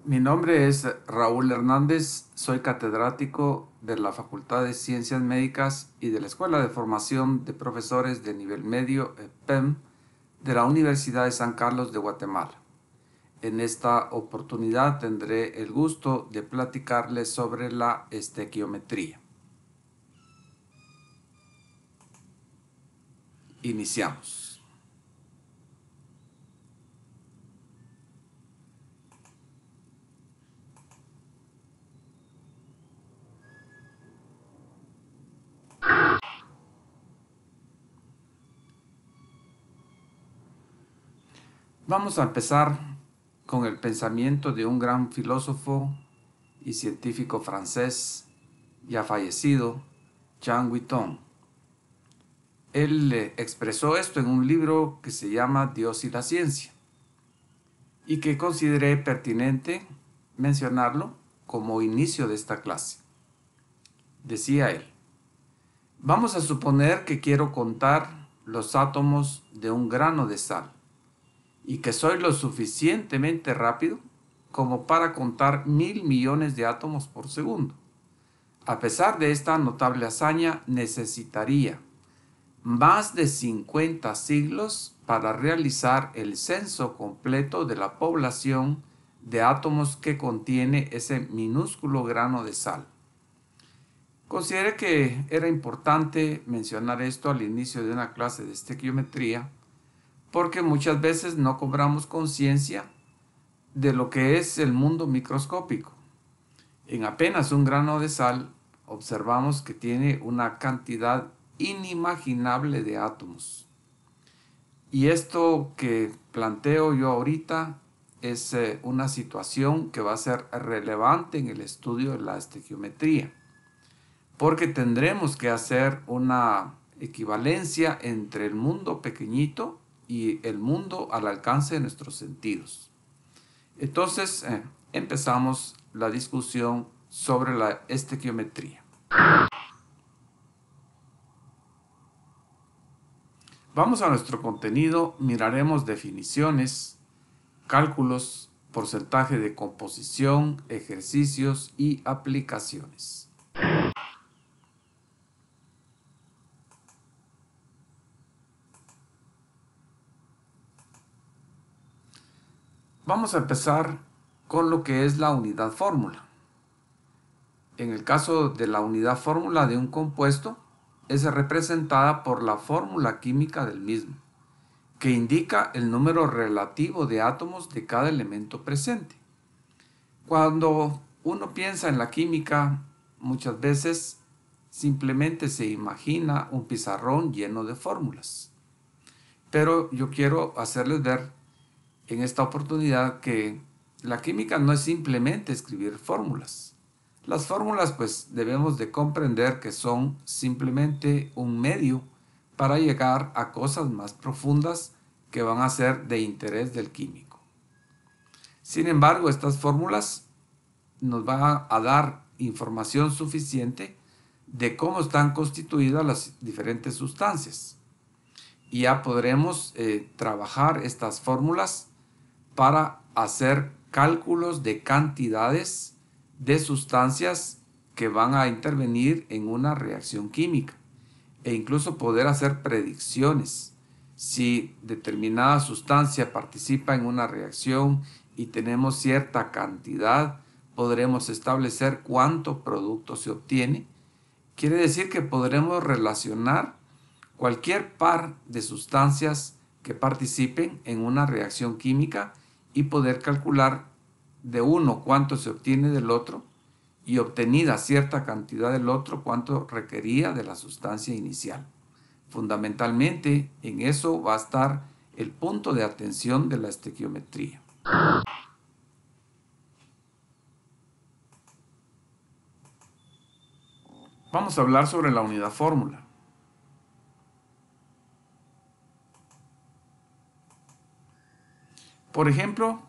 Mi nombre es Raúl Hernández, soy catedrático de la Facultad de Ciencias Médicas y de la Escuela de Formación de Profesores de Nivel Medio, EPEM, de la Universidad de San Carlos de Guatemala. En esta oportunidad tendré el gusto de platicarles sobre la estequiometría. Iniciamos. Vamos a empezar con el pensamiento de un gran filósofo y científico francés ya fallecido, Jean Guiton. Él expresó esto en un libro que se llama Dios y la ciencia y que consideré pertinente mencionarlo como inicio de esta clase. Decía él: vamos a suponer que quiero contar los átomos de un grano de sal y que soy lo suficientemente rápido como para contar 1.000 millones de átomos por segundo. A pesar de esta notable hazaña, necesitaría más de 50 siglos para realizar el censo completo de la población de átomos que contiene ese minúsculo grano de sal. Consideré que era importante mencionar esto al inicio de una clase de estequiometría porque muchas veces no cobramos conciencia de lo que es el mundo microscópico. En apenas un grano de sal observamos que tiene una cantidad inimaginable de átomos. Y esto que planteo yo ahorita es una situación que va a ser relevante en el estudio de la estequiometría, porque tendremos que hacer una equivalencia entre el mundo pequeñito y el mundo al alcance de nuestros sentidos. Entonces, empezamos la discusión sobre la estequiometría. Vamos a nuestro contenido, miraremos definiciones, cálculos, porcentaje de composición, ejercicios y aplicaciones. Vamos a empezar con lo que es la unidad fórmula. En el caso de la unidad fórmula de un compuesto, es representada por la fórmula química del mismo, que indica el número relativo de átomos de cada elemento presente. Cuando uno piensa en la química, muchas veces simplemente se imagina un pizarrón lleno de fórmulas. Pero yo quiero hacerles ver en esta oportunidad que la química no es simplemente escribir fórmulas. Las fórmulas, pues, debemos de comprender que son simplemente un medio para llegar a cosas más profundas que van a ser de interés del químico. Sin embargo, estas fórmulas nos van a dar información suficiente de cómo están constituidas las diferentes sustancias. Y ya podremos trabajar estas fórmulas para hacer cálculos de cantidades de sustancias que van a intervenir en una reacción química e incluso poder hacer predicciones. Si determinada sustancia participa en una reacción y tenemos cierta cantidad, podremos establecer cuánto producto se obtiene. Quiere decir que podremos relacionar cualquier par de sustancias que participen en una reacción química y poder calcular de uno cuánto se obtiene del otro y obtenida cierta cantidad del otro cuánto requería de la sustancia inicial. Fundamentalmente en eso va a estar el punto de atención de la estequiometría. Vamos a hablar sobre la unidad fórmula. Por ejemplo,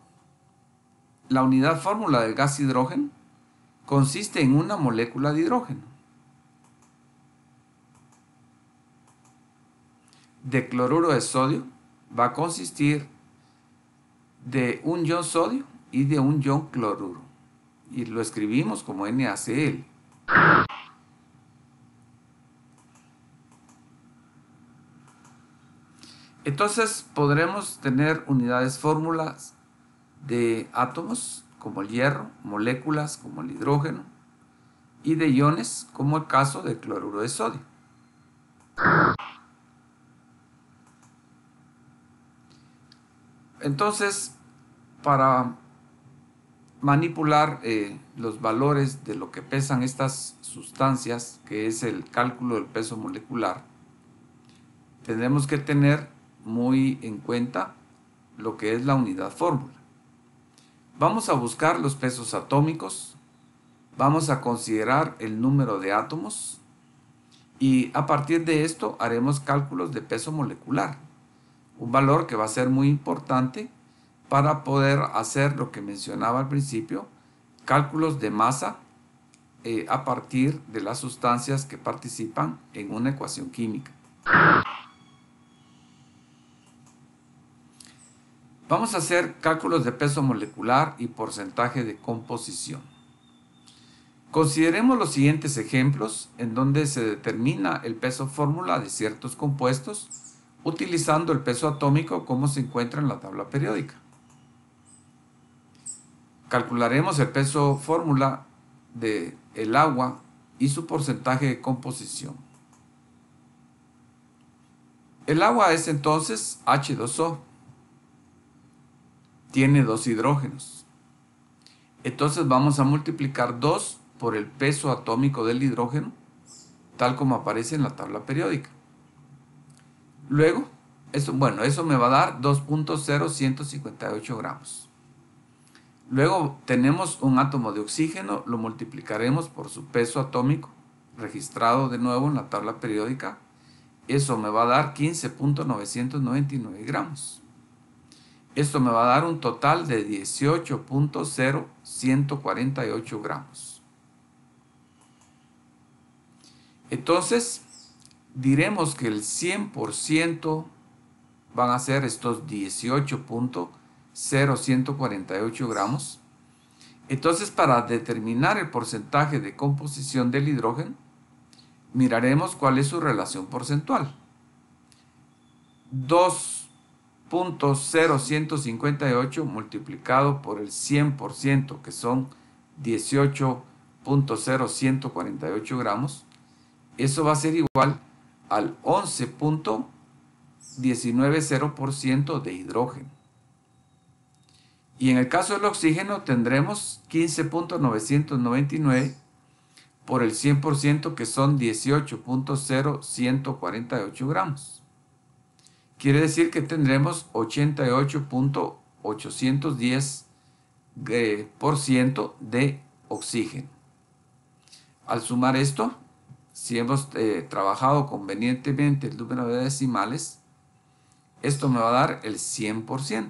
la unidad fórmula del gas hidrógeno consiste en una molécula de hidrógeno. De cloruro de sodio va a consistir de un ion sodio y de un ion cloruro. Y lo escribimos como NaCl. Entonces podremos tener unidades fórmulas de átomos como el hierro, moléculas como el hidrógeno y de iones como el caso del cloruro de sodio. Entonces, para manipular los valores de lo que pesan estas sustancias, que es el cálculo del peso molecular, tendremos que tener muy en cuenta lo que es la unidad fórmula. Vamos a buscar los pesos atómicos, vamos a considerar el número de átomos y a partir de esto haremos cálculos de peso molecular, un valor que va a ser muy importante para poder hacer lo que mencionaba al principio, cálculos de masa a partir de las sustancias que participan en una ecuación química. Vamos a hacer cálculos de peso molecular y porcentaje de composición. Consideremos los siguientes ejemplos en donde se determina el peso fórmula de ciertos compuestos utilizando el peso atómico como se encuentra en la tabla periódica. Calcularemos el peso fórmula del agua y su porcentaje de composición. El agua es entonces H2O. Tiene 2 hidrógenos. Entonces vamos a multiplicar 2 por el peso atómico del hidrógeno, tal como aparece en la tabla periódica. Luego, eso me va a dar 2.0158 gramos. Luego tenemos un átomo de oxígeno, lo multiplicaremos por su peso atómico, registrado de nuevo en la tabla periódica. Eso me va a dar 15.999 gramos. Esto me va a dar un total de 18.0148 gramos. Entonces, diremos que el 100% van a ser estos 18.0148 gramos. Entonces, para determinar el porcentaje de composición del hidrógeno, miraremos cuál es su relación porcentual. 2.0158 multiplicado por el 100%, que son 18.0148 gramos, eso va a ser igual al 11.190% de hidrógeno. Y en el caso del oxígeno tendremos 15.999 por el 100%, que son 18.0148 gramos. Quiere decir que tendremos 88.810% de oxígeno. Al sumar esto, si hemos trabajado convenientemente el número de decimales, esto me va a dar el 100%.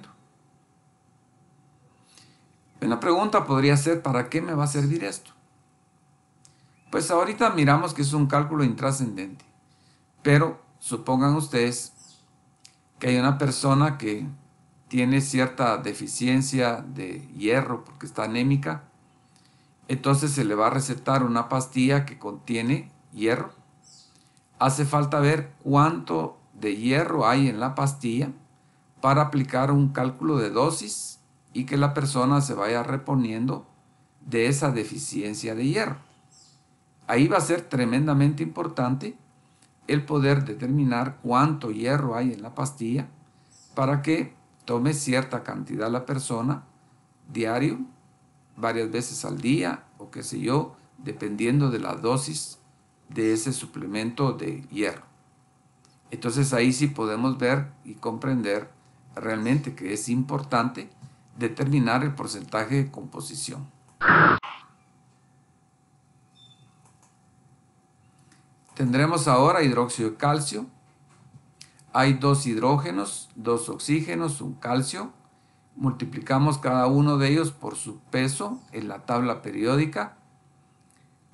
Una pregunta podría ser, ¿para qué me va a servir esto? Pues ahorita miramos que es un cálculo intrascendente, pero supongan ustedes que hay una persona que tiene cierta deficiencia de hierro porque está anémica, entonces se le va a recetar una pastilla que contiene hierro. Hace falta ver cuánto de hierro hay en la pastilla para aplicar un cálculo de dosis y que la persona se vaya reponiendo de esa deficiencia de hierro. Ahí va a ser tremendamente importante el poder determinar cuánto hierro hay en la pastilla para que tome cierta cantidad la persona diario, varias veces al día o qué sé yo, dependiendo de la dosis de ese suplemento de hierro. Entonces ahí sí podemos ver y comprender realmente que es importante determinar el porcentaje de composición. Tendremos ahora hidróxido de calcio. Hay 2 hidrógenos, 2 oxígenos, un calcio. Multiplicamos cada uno de ellos por su peso en la tabla periódica.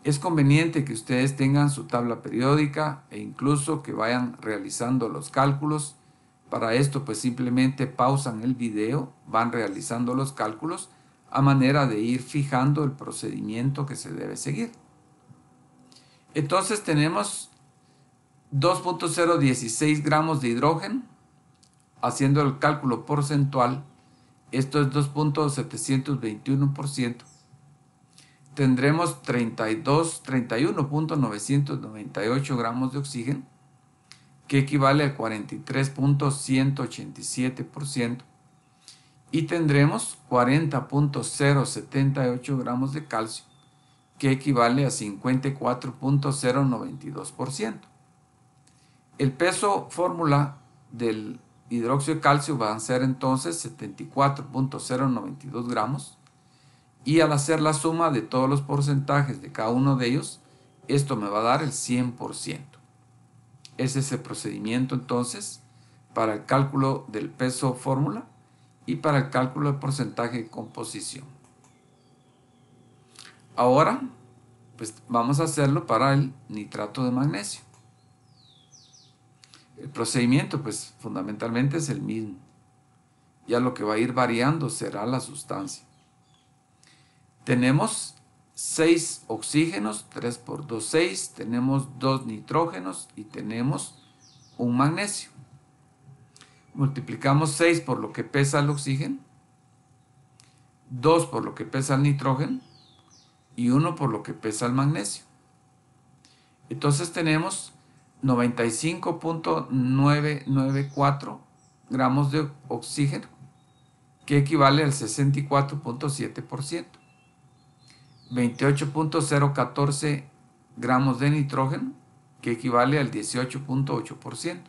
Es conveniente que ustedes tengan su tabla periódica e incluso que vayan realizando los cálculos. Para esto pues simplemente pausan el video, van realizando los cálculos a manera de ir fijando el procedimiento que se debe seguir. Entonces tenemos 2.016 gramos de hidrógeno, haciendo el cálculo porcentual, esto es 2.721%. Tendremos 31.998 gramos de oxígeno, que equivale al 43.187%, y tendremos 40.078 gramos de calcio, que equivale a 54.092%. El peso fórmula del hidróxido de calcio va a ser entonces 74.092 gramos, y al hacer la suma de todos los porcentajes de cada uno de ellos, esto me va a dar el 100%. Ese es el procedimiento entonces para el cálculo del peso fórmula y para el cálculo del porcentaje de composición. Ahora, pues vamos a hacerlo para el nitrato de magnesio. El procedimiento, pues fundamentalmente es el mismo. Ya lo que va a ir variando será la sustancia. Tenemos 6 oxígenos, 3 por 2, 6. Tenemos 2 nitrógenos y tenemos un magnesio. Multiplicamos 6 por lo que pesa el oxígeno, 2 por lo que pesa el nitrógeno y 1 por lo que pesa el magnesio. Entonces tenemos 95.994 gramos de oxígeno, que equivale al 64.7%. 28.014 gramos de nitrógeno, que equivale al 18.8%.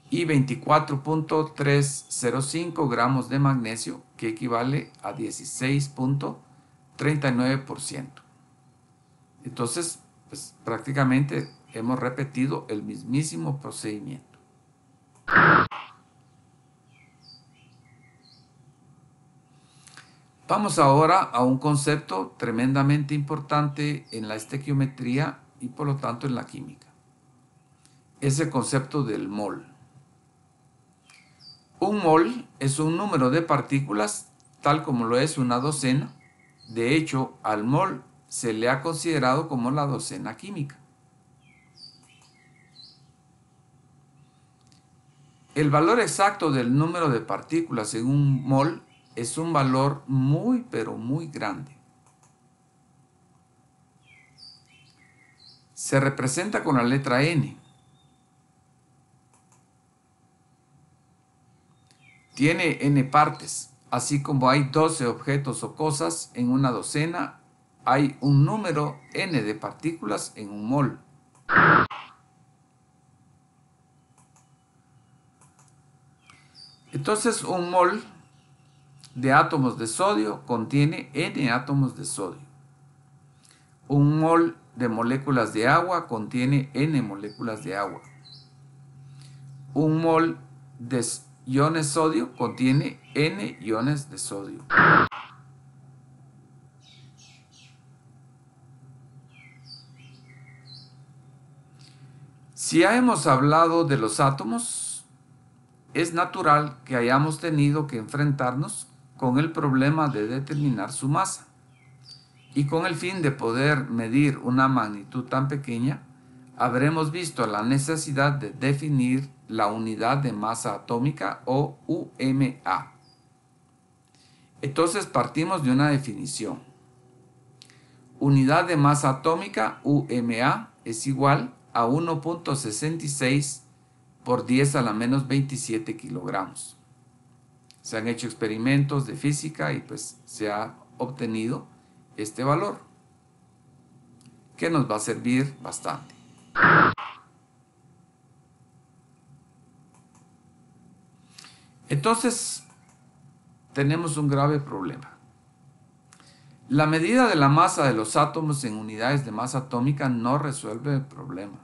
Y 24.305 gramos de magnesio, que equivale a 16.39%. Entonces, pues prácticamente hemos repetido el mismísimo procedimiento. Vamos ahora a un concepto tremendamente importante en la estequiometría y por lo tanto en la química. Es el concepto del mol. Un mol es un número de partículas tal como lo es una docena. De hecho, al mol se le ha considerado como la docena química. El valor exacto del número de partículas en un mol es un valor muy, pero muy grande. Se representa con la letra N. Tiene n partes, así como hay 12 objetos o cosas en una docena, hay un número n de partículas en un mol. Entonces, un mol de átomos de sodio contiene n átomos de sodio. Un mol de moléculas de agua contiene n moléculas de agua. Un mol de iones sodio contiene n iones de sodio. Si ya hemos hablado de los átomos, es natural que hayamos tenido que enfrentarnos con el problema de determinar su masa. Y con el fin de poder medir una magnitud tan pequeña, habremos visto la necesidad de definir la unidad de masa atómica o UMA. Entonces partimos de una definición. Unidad de masa atómica, UMA, es igual a 1.66 por 10 a la menos 27 kilogramos. Se han hecho experimentos de física y pues se ha obtenido este valor, que nos va a servir bastante. Entonces, tenemos un grave problema. La medida de la masa de los átomos en unidades de masa atómica no resuelve el problema.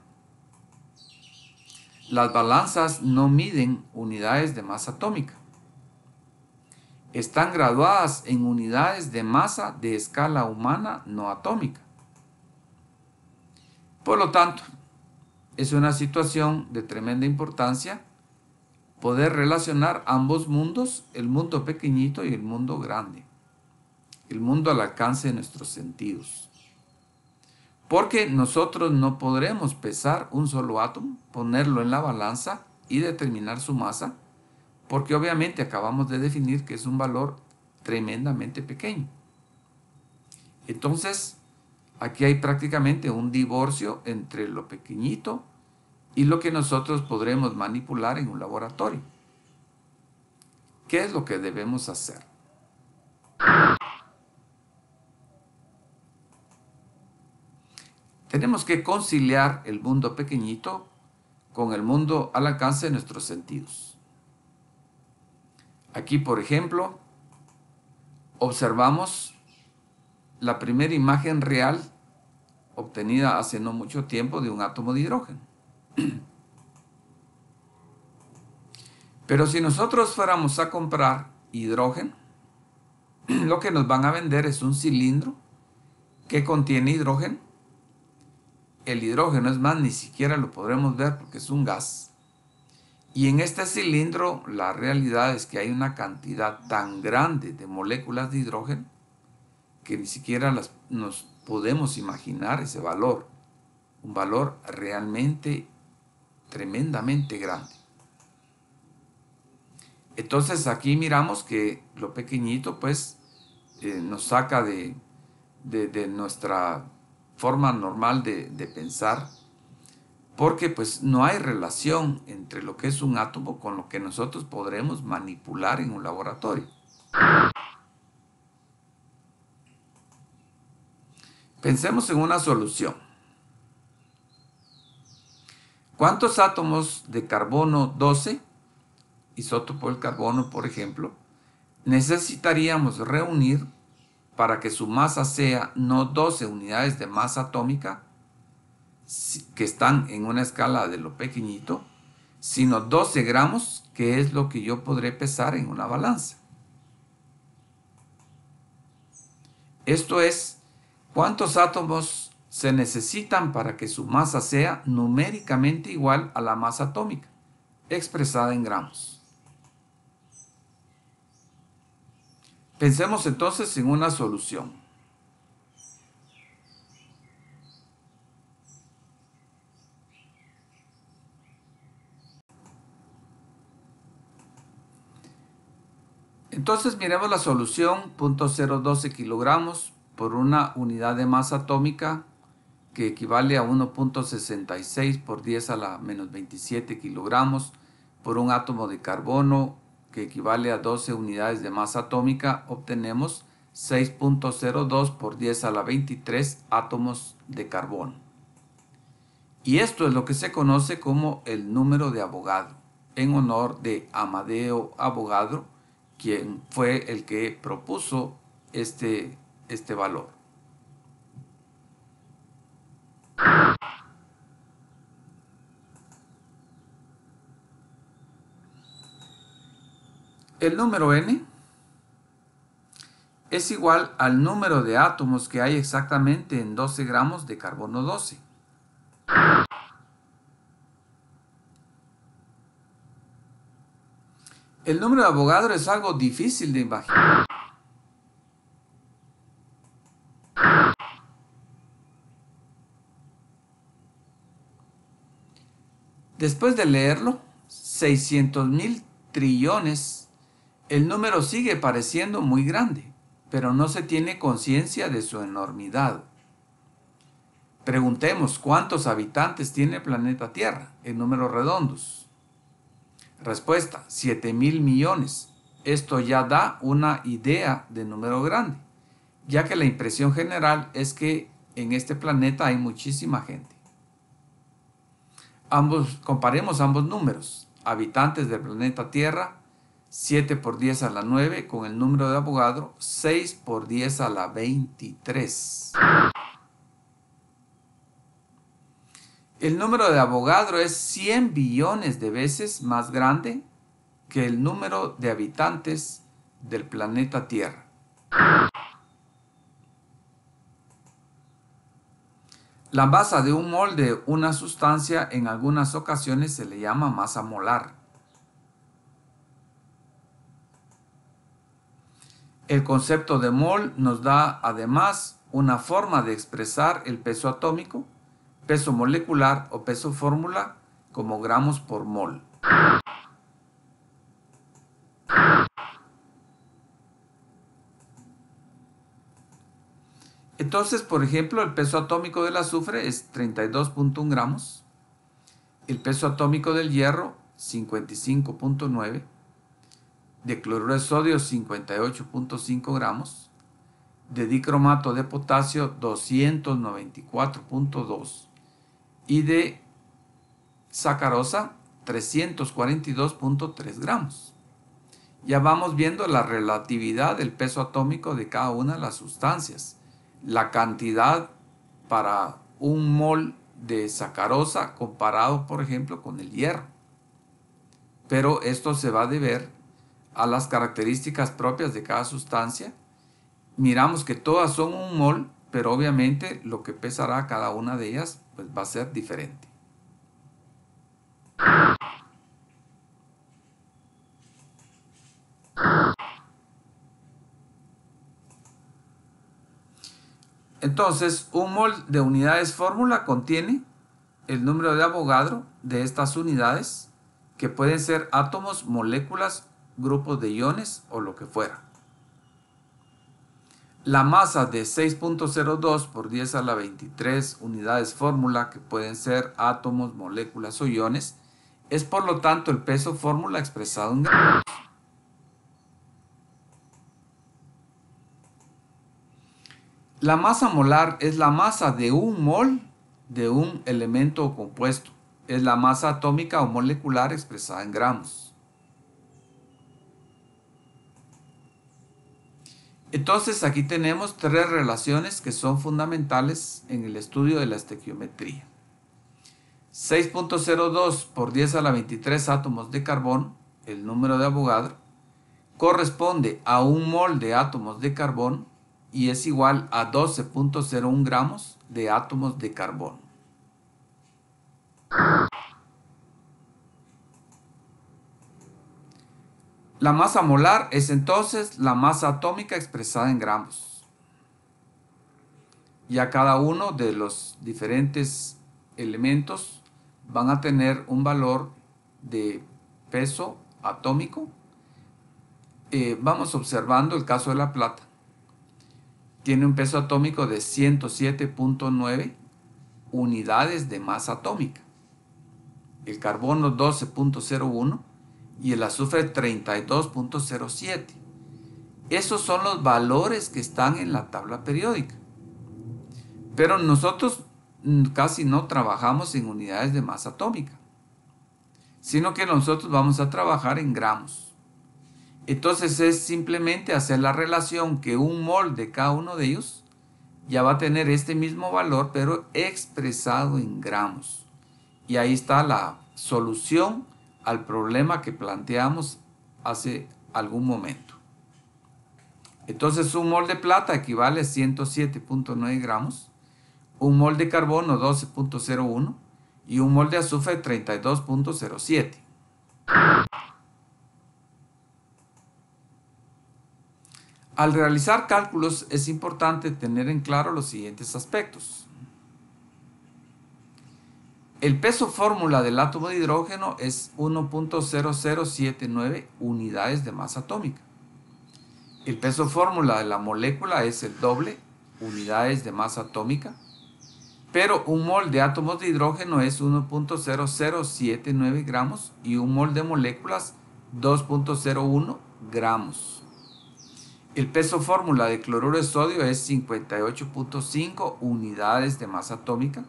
Las balanzas no miden unidades de masa atómica. Están graduadas en unidades de masa de escala humana no atómica. Por lo tanto, es una situación de tremenda importancia poder relacionar ambos mundos, el mundo pequeñito y el mundo grande. el mundo al alcance de nuestros sentidos. Porque nosotros no podremos pesar un solo átomo, ponerlo en la balanza y determinar su masa, porque obviamente acabamos de definir que es un valor tremendamente pequeño. Entonces, aquí hay prácticamente un divorcio entre lo pequeñito y lo que nosotros podremos manipular en un laboratorio. ¿Qué es lo que debemos hacer? Tenemos que conciliar el mundo pequeñito con el mundo al alcance de nuestros sentidos. Aquí, por ejemplo, observamos la primera imagen real obtenida hace no mucho tiempo de un átomo de hidrógeno. Pero si nosotros fuéramos a comprar hidrógeno, lo que nos van a vender es un cilindro que contiene hidrógeno. El hidrógeno, es más, ni siquiera lo podremos ver porque es un gas. Y en este cilindro la realidad es que hay una cantidad tan grande de moléculas de hidrógeno que ni siquiera nos podemos imaginar ese valor. Un valor realmente tremendamente grande. Entonces aquí miramos que lo pequeñito pues nos saca de nuestra forma normal de pensar, porque pues no hay relación entre lo que es un átomo con lo que nosotros podremos manipular en un laboratorio. Pensemos en una solución. ¿Cuántos átomos de carbono 12, isótopo del carbono por ejemplo, necesitaríamos reunir para que su masa sea no 12 unidades de masa atómica, que están en una escala de lo pequeñito, sino 12 gramos, que es lo que yo podré pesar en una balanza? Esto es, ¿cuántos átomos se necesitan para que su masa sea numéricamente igual a la masa atómica, expresada en gramos? Pensemos entonces en una solución. Entonces miremos la solución, 0.012 kilogramos por una unidad de masa atómica, que equivale a 1.66 por 10 a la menos 27 kilogramos por un átomo de carbono, que equivale a 12 unidades de masa atómica. Obtenemos 6.02 por 10 a la 23 átomos de carbono. Y esto es lo que se conoce como el número de Avogadro, en honor de Amadeo Avogadro, quien fue el que propuso este valor. El número n es igual al número de átomos que hay exactamente en 12 gramos de carbono 12. El número de Avogadro es algo difícil de imaginar. Después de leerlo, 600.000 trillones, el número sigue pareciendo muy grande, pero no se tiene conciencia de su enormidad. Preguntemos cuántos habitantes tiene el planeta Tierra en números redondos. Respuesta, 7.000 millones. Esto ya da una idea de número grande, ya que la impresión general es que en este planeta hay muchísima gente. Comparemos ambos números. Habitantes del planeta Tierra, 7 por 10 a la 9, con el número de Avogadro, 6 por 10 a la 23. El número de Avogadro es 100 billones de veces más grande que el número de habitantes del planeta Tierra. La masa de un mol de una sustancia en algunas ocasiones se le llama masa molar. El concepto de mol nos da además una forma de expresar el peso atómico, peso molecular o peso fórmula como gramos por mol. Entonces, por ejemplo, el peso atómico del azufre es 32.1 gramos, el peso atómico del hierro 55.9, de cloruro de sodio 58.5 gramos, de dicromato de potasio 294.2 y de sacarosa 342.3 gramos. Ya vamos viendo la relatividad del peso atómico de cada una de las sustancias. La cantidad para un mol de sacarosa comparado, por ejemplo, con el hierro. Pero esto se va a deber a las características propias de cada sustancia. Miramos que todas son un mol, pero obviamente lo que pesará cada una de ellas pues va a ser diferente. Entonces, un mol de unidades fórmula contiene el número de Avogadro de estas unidades, que pueden ser átomos, moléculas, grupos de iones o lo que fuera. La masa de 6.02 por 10 a la 23 unidades fórmula, que pueden ser átomos, moléculas o iones, es por lo tanto el peso fórmula expresado en gramos. La masa molar es la masa de un mol de un elemento o compuesto. Es la masa atómica o molecular expresada en gramos. Entonces aquí tenemos tres relaciones que son fundamentales en el estudio de la estequiometría. 6.02 por 10 a la 23 átomos de carbón, el número de Avogadro, corresponde a un mol de átomos de carbón y es igual a 12.01 gramos de átomos de carbón. La masa molar es entonces la masa atómica expresada en gramos. Ya cada uno de los diferentes elementos van a tener un valor de peso atómico. Vamos observando el caso de la plata. Tiene un peso atómico de 107.9 unidades de masa atómica. El carbono 12.01 y el azufre 32.07. Esos son los valores que están en la tabla periódica. Pero nosotros casi no trabajamos en unidades de masa atómica, sino que nosotros vamos a trabajar en gramos. Entonces es simplemente hacer la relación que un mol de cada uno de ellos ya va a tener este mismo valor, pero expresado en gramos. Y ahí está la solución al problema que planteamos hace algún momento. Entonces un mol de plata equivale a 107.9 gramos, un mol de carbono 12.01 y un mol de azufre 32.07. Al realizar cálculos es importante tener en claro los siguientes aspectos. El peso fórmula del átomo de hidrógeno es 1.0079 unidades de masa atómica. El peso fórmula de la molécula es el doble, unidades de masa atómica. Pero un mol de átomos de hidrógeno es 1.0079 gramos y un mol de moléculas 2.01 gramos. El peso fórmula de cloruro de sodio es 58.5 unidades de masa atómica.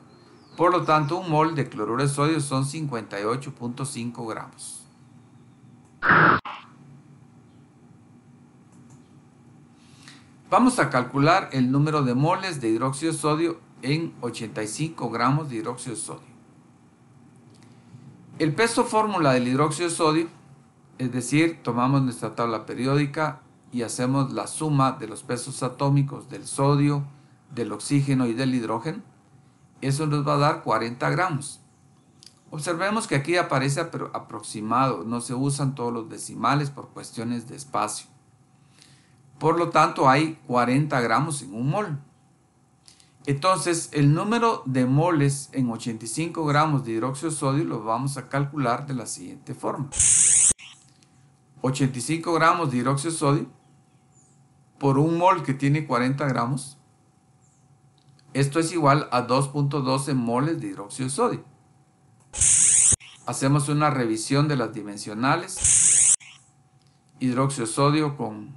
Por lo tanto, un mol de cloruro de sodio son 58.5 gramos. Vamos a calcular el número de moles de hidróxido de sodio en 85 gramos de hidróxido de sodio. El peso fórmula del hidróxido de sodio, es decir, tomamos nuestra tabla periódica y hacemos la suma de los pesos atómicos del sodio, del oxígeno y del hidrógeno, eso nos va a dar 40 gramos. Observemos que aquí aparece aproximado, no se usan todos los decimales por cuestiones de espacio. Por lo tanto, hay 40 gramos en un mol. Entonces, el número de moles en 85 gramos de hidróxido de sodio lo vamos a calcular de la siguiente forma. 85 gramos de hidróxido de sodio por un mol que tiene 40 gramos. Esto es igual a 2.12 moles de hidróxido de sodio. Hacemos una revisión de las dimensionales. Hidróxido de sodio con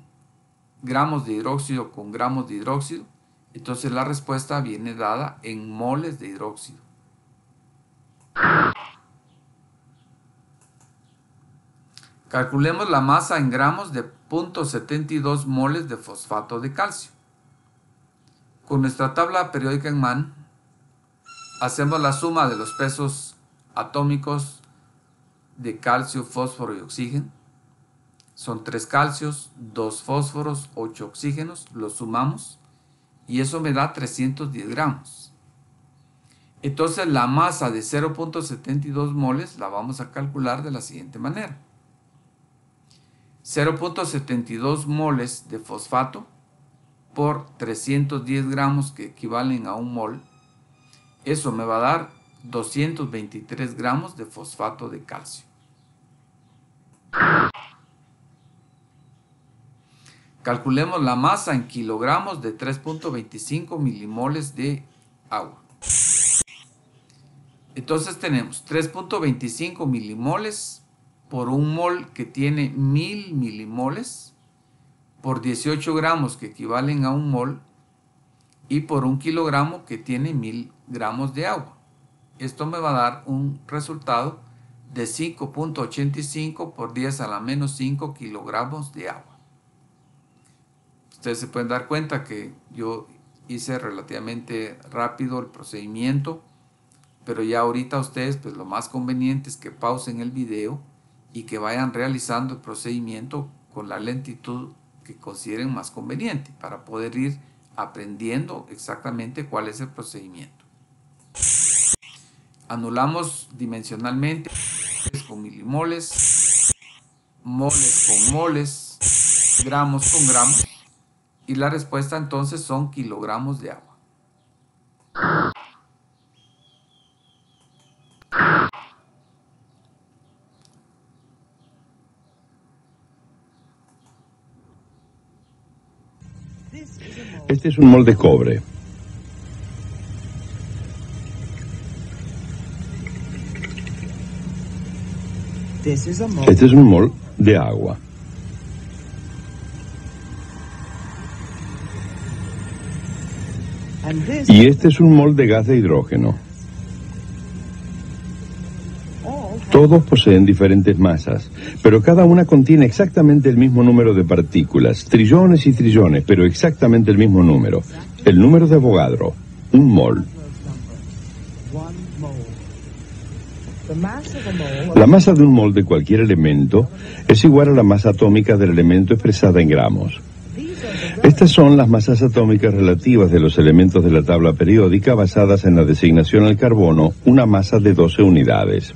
gramos de hidróxido con gramos de hidróxido. Entonces la respuesta viene dada en moles de hidróxido. Calculemos la masa en gramos de 0.72 moles de fosfato de calcio. Con nuestra tabla periódica en mano, hacemos la suma de los pesos atómicos de calcio, fósforo y oxígeno. Son 3 calcios, 2 fósforos, 8 oxígenos. Los sumamos y eso me da 310 gramos. Entonces la masa de 0.72 moles la vamos a calcular de la siguiente manera. 0.72 moles de fosfato por 310 gramos que equivalen a un mol. Eso me va a dar 223 gramos de fosfato de calcio. Calculemos la masa en kilogramos de 3.25 milimoles de agua. Entonces tenemos 3.25 milimoles por un mol que tiene 1000 milimoles, por 18 gramos que equivalen a un mol, y por un kilogramo que tiene 1000 gramos de agua. Esto me va a dar un resultado de 5.85 por 10 a la menos 5 kilogramos de agua. Ustedes se pueden dar cuenta que yo hice relativamente rápido el procedimiento, pero ya ahorita ustedes, pues lo más conveniente es que pausen el video y que vayan realizando el procedimiento con la lentitud que consideren más conveniente para poder ir aprendiendo exactamente cuál es el procedimiento. Anulamos dimensionalmente con milimoles, moles con moles, gramos con gramos, y la respuesta entonces son kilogramos de agua. Este es un mol de cobre. Este es un mol de agua. Y este es un mol de gas de hidrógeno. Todos poseen diferentes masas, pero cada una contiene exactamente el mismo número de partículas, trillones y trillones, pero exactamente el mismo número. El número de Avogadro, un mol. La masa de un mol de cualquier elemento es igual a la masa atómica del elemento expresada en gramos. Estas son las masas atómicas relativas de los elementos de la tabla periódica basadas en la designación al carbono, una masa de 12 unidades.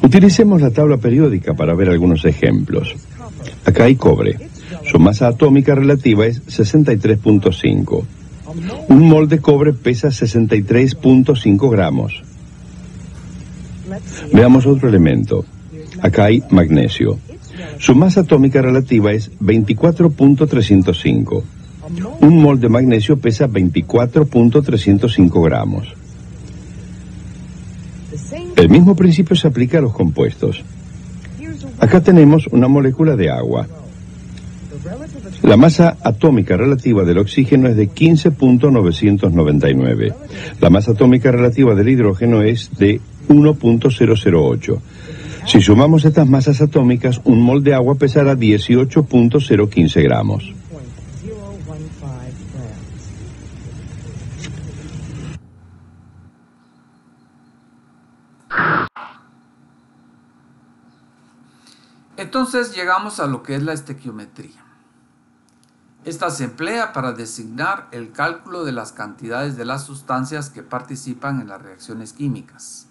Utilicemos la tabla periódica para ver algunos ejemplos. Acá hay cobre. Su masa atómica relativa es 63.5. Un mol de cobre pesa 63.5 gramos. Veamos otro elemento. Acá hay magnesio. Su masa atómica relativa es 24.305. Un mol de magnesio pesa 24.305 gramos. El mismo principio se aplica a los compuestos. Acá tenemos una molécula de agua. La masa atómica relativa del oxígeno es de 15.999. La masa atómica relativa del hidrógeno es de 1.008. Si sumamos estas masas atómicas, un mol de agua pesará 18.015 gramos. Entonces llegamos a lo que es la estequiometría. Esta se emplea para designar el cálculo de las cantidades de las sustancias que participan en las reacciones químicas.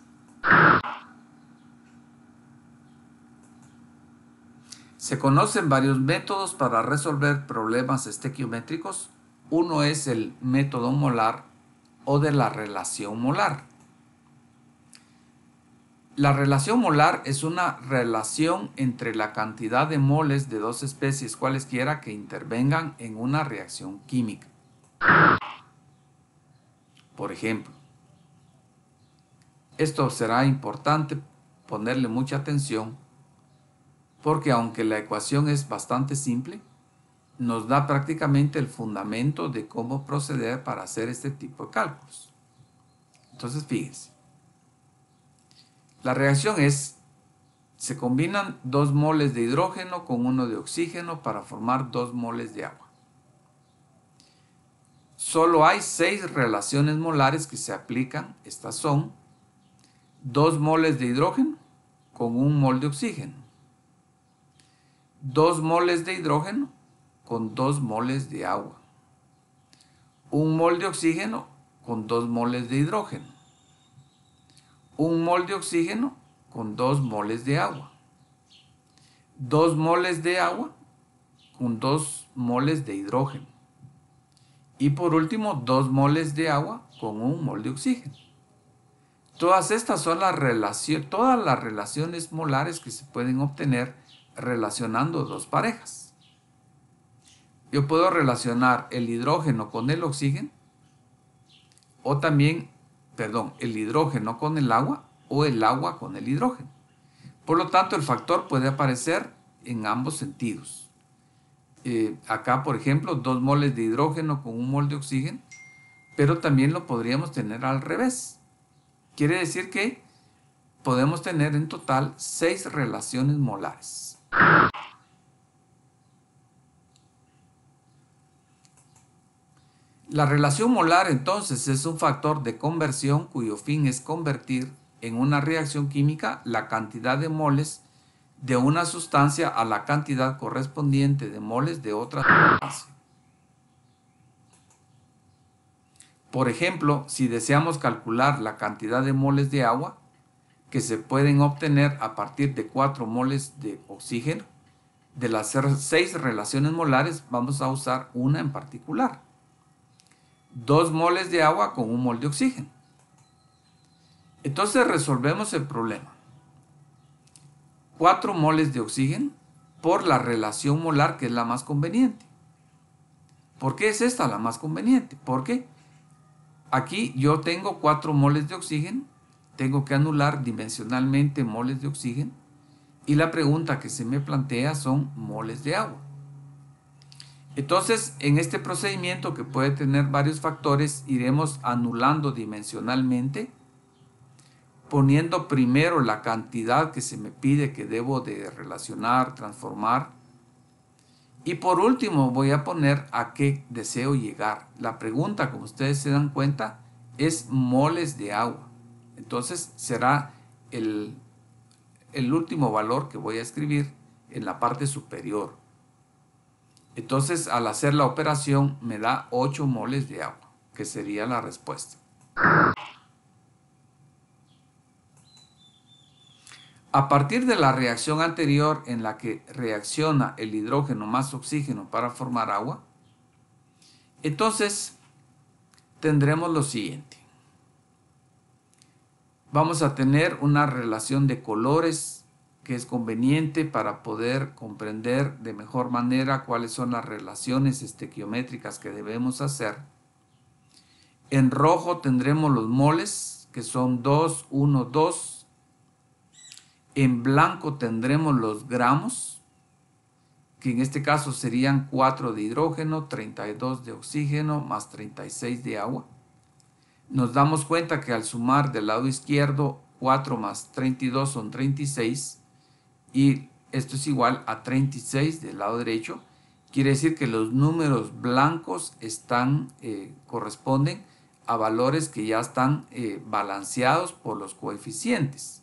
Se conocen varios métodos para resolver problemas estequiométricos. Uno es el método molar o de la relación molar. La relación molar es una relación entre la cantidad de moles de dos especies cualesquiera que intervengan en una reacción química. Por ejemplo, esto será importante ponerle mucha atención porque aunque la ecuación es bastante simple, nos da prácticamente el fundamento de cómo proceder para hacer este tipo de cálculos. Entonces, fíjense. La reacción es, se combinan 2 moles de hidrógeno con 1 de oxígeno para formar 2 moles de agua. Solo hay 6 relaciones molares que se aplican. Estas son 2 moles de hidrógeno con 1 mol de oxígeno. 2 moles de hidrógeno con 2 moles de agua. 1 mol de oxígeno con 2 moles de hidrógeno. 1 mol de oxígeno con 2 moles de agua. 2 moles de agua con 2 moles de hidrógeno. Y por último, 2 moles de agua con 1 mol de oxígeno. Todas estas son todas las relaciones molares que se pueden obtener relacionando dos parejas. Yo puedo relacionar el hidrógeno con el oxígeno o también, el hidrógeno con el agua o el agua con el hidrógeno. Por lo tanto, el factor puede aparecer en ambos sentidos. Acá, por ejemplo, 2 moles de hidrógeno con 1 mol de oxígeno, pero también lo podríamos tener al revés. Quiere decir que podemos tener en total 6 relaciones molares. La relación molar entonces es un factor de conversión cuyo fin es convertir en una reacción química la cantidad de moles de una sustancia a la cantidad correspondiente de moles de otra sustancia. Por ejemplo, si deseamos calcular la cantidad de moles de agua que se pueden obtener a partir de 4 moles de oxígeno, de las 6 relaciones molares vamos a usar una en particular. 2 moles de agua con 1 mol de oxígeno. Entonces resolvemos el problema. 4 moles de oxígeno por la relación molar que es la más conveniente. ¿Por qué es esta la más conveniente? Porque aquí yo tengo 4 moles de oxígeno, tengo que anular dimensionalmente moles de oxígeno y la pregunta que se me plantea son moles de agua. Entonces, en este procedimiento que puede tener varios factores, iremos anulando dimensionalmente, poniendo primero la cantidad que se me pide que debo de relacionar, transformar, y por último voy a poner a qué deseo llegar. La pregunta, como ustedes se dan cuenta, es moles de agua. Entonces será el último valor que voy a escribir en la parte superior. Entonces, al hacer la operación, me da 8 moles de agua, que sería la respuesta. A partir de la reacción anterior en la que reacciona el hidrógeno más oxígeno para formar agua, entonces tendremos lo siguiente. Vamos a tener una relación de colores que es conveniente para poder comprender de mejor manera cuáles son las relaciones estequiométricas que debemos hacer. En rojo tendremos los moles, que son 2, 1, 2. En blanco tendremos los gramos, que en este caso serían 4 de hidrógeno, 32 de oxígeno, más 36 de agua. Nos damos cuenta que al sumar del lado izquierdo 4 más 32 son 36 y esto es igual a 36 del lado derecho. Quiere decir que los números blancos corresponden a valores que ya están balanceados por los coeficientes.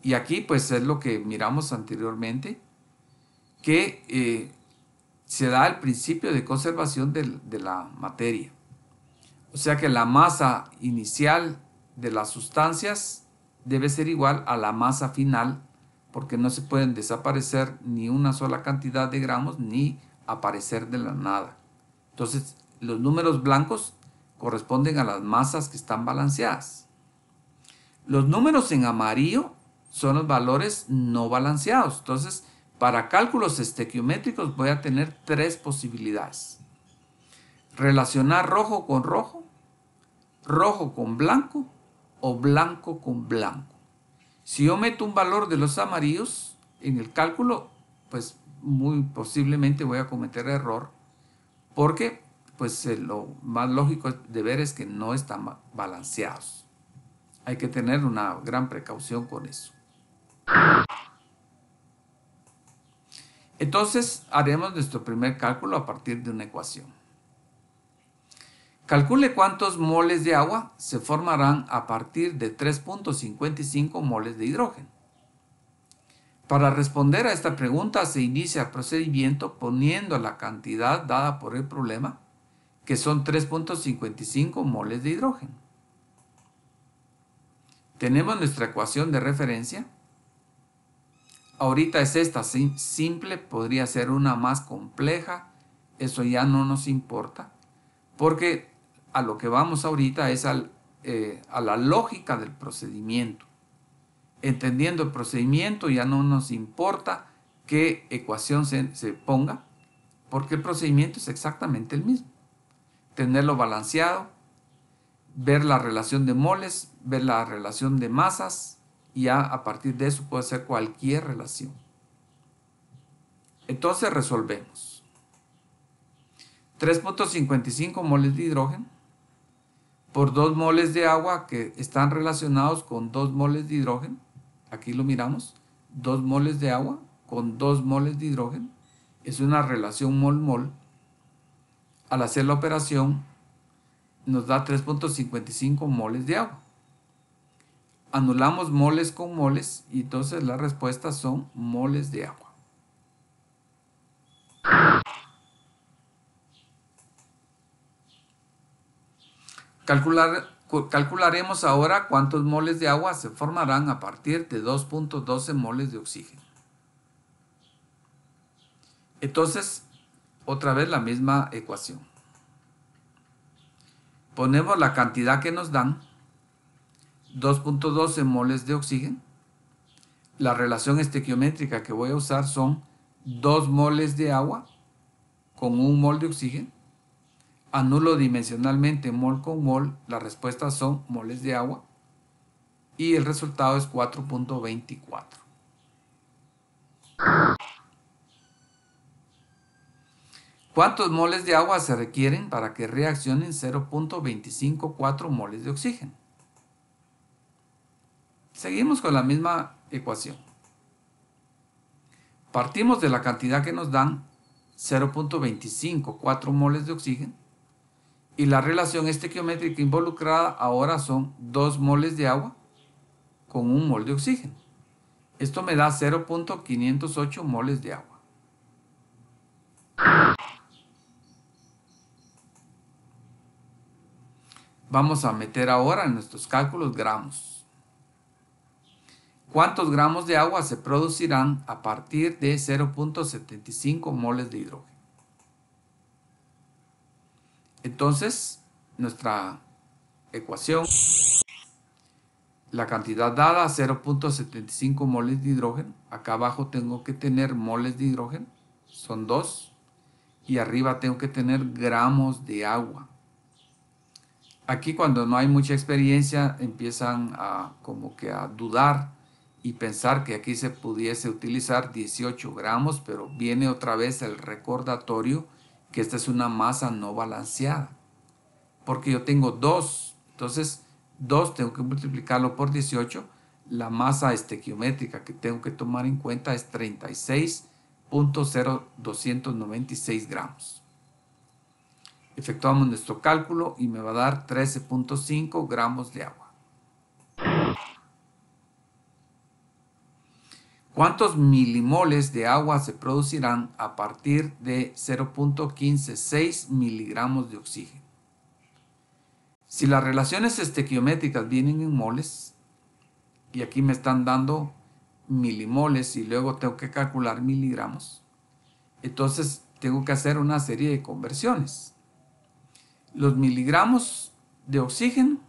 Y aquí pues es lo que miramos anteriormente, que se da el principio de conservación de la materia. O sea que la masa inicial de las sustancias debe ser igual a la masa final porque no se pueden desaparecer ni una sola cantidad de gramos ni aparecer de la nada. Entonces, los números blancos corresponden a las masas que están balanceadas. Los números en amarillo son los valores no balanceados. Entonces, para cálculos estequiométricos voy a tener tres posibilidades. Relacionar rojo con rojo, rojo con blanco o blanco con blanco. Si yo meto un valor de los amarillos en el cálculo, pues muy posiblemente voy a cometer error, porque pues lo más lógico de ver es que no están balanceados. Hay que tener una gran precaución con eso. Entonces haremos nuestro primer cálculo a partir de una ecuación. Calcule cuántos moles de agua se formarán a partir de 3.55 moles de hidrógeno. Para responder a esta pregunta se inicia el procedimiento poniendo la cantidad dada por el problema, que son 3.55 moles de hidrógeno. Tenemos nuestra ecuación de referencia. Ahorita es esta simple, podría ser una más compleja, eso ya no nos importa, porque a lo que vamos ahorita es a la lógica del procedimiento. Entendiendo el procedimiento ya no nos importa qué ecuación se ponga, porque el procedimiento es exactamente el mismo. Tenerlo balanceado, ver la relación de moles, ver la relación de masas, y ya a partir de eso puede ser cualquier relación. Entonces resolvemos. 3.55 moles de hidrógeno por 2 moles de agua que están relacionados con 2 moles de hidrógeno. Aquí lo miramos. 2 moles de agua con 2 moles de hidrógeno. Es una relación mol-mol. Al hacer la operación nos da 3.55 moles de agua. Anulamos moles con moles y entonces las respuestas son moles de agua. Calcularemos ahora cuántos moles de agua se formarán a partir de 2.12 moles de oxígeno. Entonces, otra vez la misma ecuación. Ponemos la cantidad que nos dan, 2.12 moles de oxígeno. La relación estequiométrica que voy a usar son 2 moles de agua con 1 mol de oxígeno. Anulo dimensionalmente mol con mol, las respuestas son moles de agua y el resultado es 4.24. ¿Cuántos moles de agua se requieren para que reaccionen 0.254 moles de oxígeno? Seguimos con la misma ecuación. Partimos de la cantidad que nos dan, 0.254 moles de oxígeno, y la relación estequiométrica involucrada ahora son 2 moles de agua con 1 mol de oxígeno. Esto me da 0.508 moles de agua. Vamos a meter ahora en nuestros cálculos gramos. ¿Cuántos gramos de agua se producirán a partir de 0.75 moles de hidrógeno? Entonces, nuestra ecuación, la cantidad dada, 0.75 moles de hidrógeno. Acá abajo tengo que tener moles de hidrógeno, son 2. Y arriba tengo que tener gramos de agua. Aquí cuando no hay mucha experiencia empiezan como que a dudar y pensar que aquí se pudiese utilizar 18 gramos, pero viene otra vez el recordatorio que esta es una masa no balanceada, porque yo tengo 2, entonces 2 tengo que multiplicarlo por 18, la masa estequiométrica que tengo que tomar en cuenta es 36.0296 gramos. Efectuamos nuestro cálculo y me va a dar 13.5 gramos de agua. ¿Cuántos milimoles de agua se producirán a partir de 0.156 miligramos de oxígeno? Si las relaciones estequiométricas vienen en moles, y aquí me están dando milimoles y luego tengo que calcular miligramos, entonces tengo que hacer una serie de conversiones. Los miligramos de oxígeno,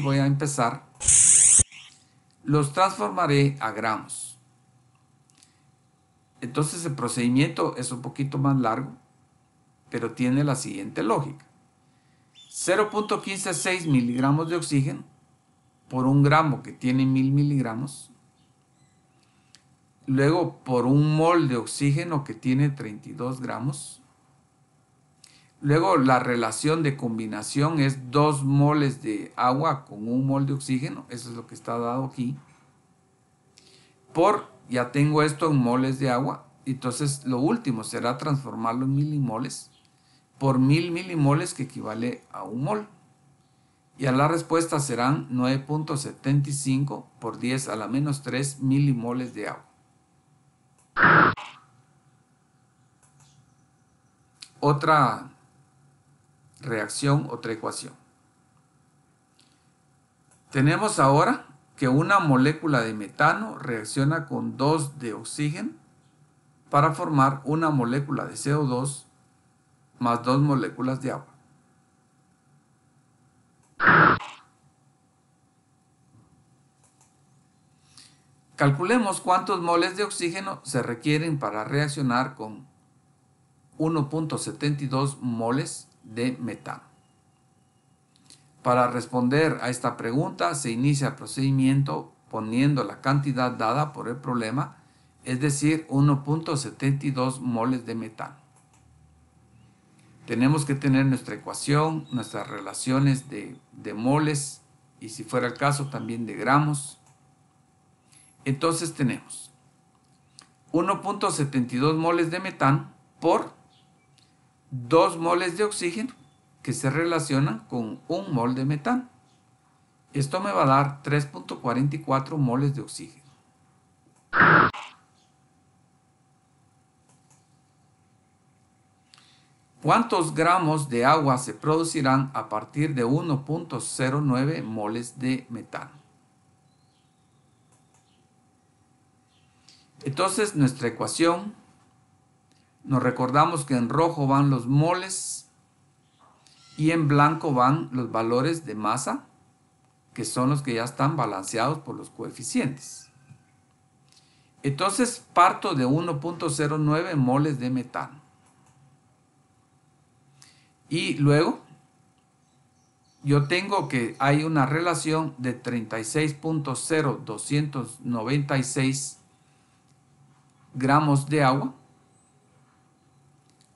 voy a empezar, los transformaré a gramos. Entonces el procedimiento es un poquito más largo, pero tiene la siguiente lógica. 0.156 miligramos de oxígeno por un gramo que tiene 1000 miligramos. Luego por un mol de oxígeno que tiene 32 gramos. Luego la relación de combinación es 2 moles de agua con 1 mol de oxígeno. Eso es lo que está dado aquí. Ya tengo esto en moles de agua. Entonces lo último será transformarlo en milimoles por 1000 milimoles, que equivale a 1 mol. Y a la respuesta serán 9.75 por 10 a la menos 3 milimoles de agua. Otra reacción, otra ecuación. Tenemos ahora que una molécula de metano reacciona con 2 de oxígeno para formar una molécula de CO2 más 2 moléculas de agua. Calculemos cuántos moles de oxígeno se requieren para reaccionar con 1.72 moles de metano. Para responder a esta pregunta se inicia el procedimiento poniendo la cantidad dada por el problema, es decir, 1.72 moles de metano. Tenemos que tener nuestra ecuación, nuestras relaciones de moles y, si fuera el caso, también de gramos. Entonces tenemos 1.72 moles de metano por 2 moles de oxígeno que se relacionan con 1 mol de metano. Esto me va a dar 3.44 moles de oxígeno. ¿Cuántos gramos de agua se producirán a partir de 1.09 moles de metano? Entonces, nuestra ecuación, nos recordamos que en rojo van los moles y en blanco van los valores de masa, que son los que ya están balanceados por los coeficientes. Entonces, parto de 1.09 moles de metano. Y luego, yo tengo que hay una relación de 36.0296 gramos de agua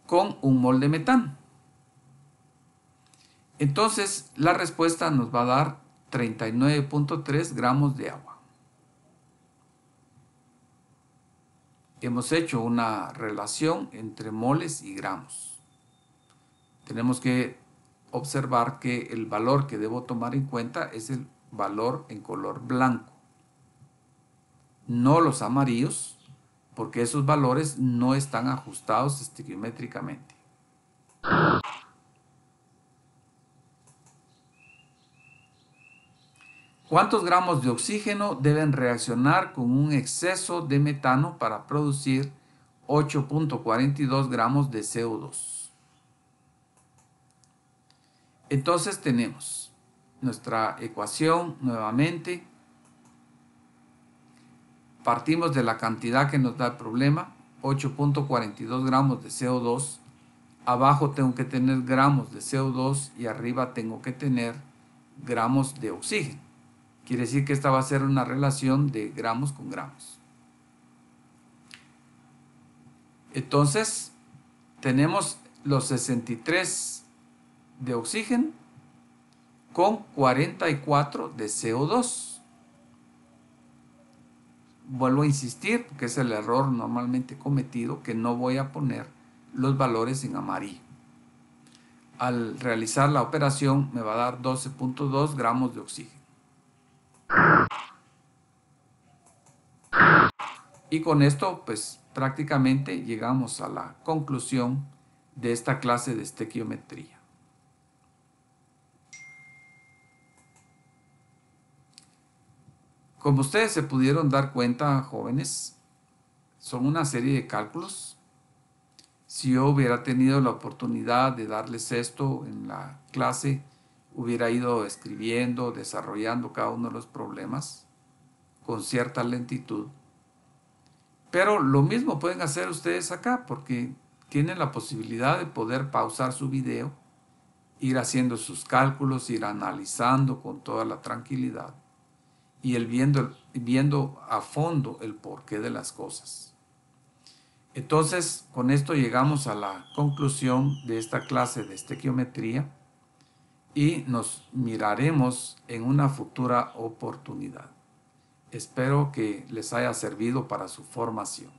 con 1 mol de metano. Entonces, la respuesta nos va a dar 39.3 gramos de agua. Hemos hecho una relación entre moles y gramos. Tenemos que observar que el valor que debo tomar en cuenta es el valor en color blanco, no los amarillos, porque esos valores no están ajustados estequiométricamente. ¿Cuántos gramos de oxígeno deben reaccionar con un exceso de metano para producir 8.42 gramos de CO2? Entonces tenemos nuestra ecuación nuevamente. Partimos de la cantidad que nos da el problema, 8.42 gramos de CO2. Abajo tengo que tener gramos de CO2 y arriba tengo que tener gramos de oxígeno. Quiere decir que esta va a ser una relación de gramos con gramos. Entonces, tenemos los 63 de oxígeno con 44 de CO2. Vuelvo a insistir, porque es el error normalmente cometido, que no voy a poner los valores en amarillo. Al realizar la operación me va a dar 12.2 gramos de oxígeno. Y con esto, pues prácticamente llegamos a la conclusión de esta clase de estequiometría. Como ustedes se pudieron dar cuenta, jóvenes, son una serie de cálculos. Si yo hubiera tenido la oportunidad de darles esto en la clase, hubiera ido escribiendo, desarrollando cada uno de los problemas con cierta lentitud. Pero lo mismo pueden hacer ustedes acá, porque tienen la posibilidad de poder pausar su video, ir haciendo sus cálculos, ir analizando con toda la tranquilidad y viendo a fondo el porqué de las cosas. Entonces, con esto llegamos a la conclusión de esta clase de estequiometría y nos miraremos en una futura oportunidad. Espero que les haya servido para su formación.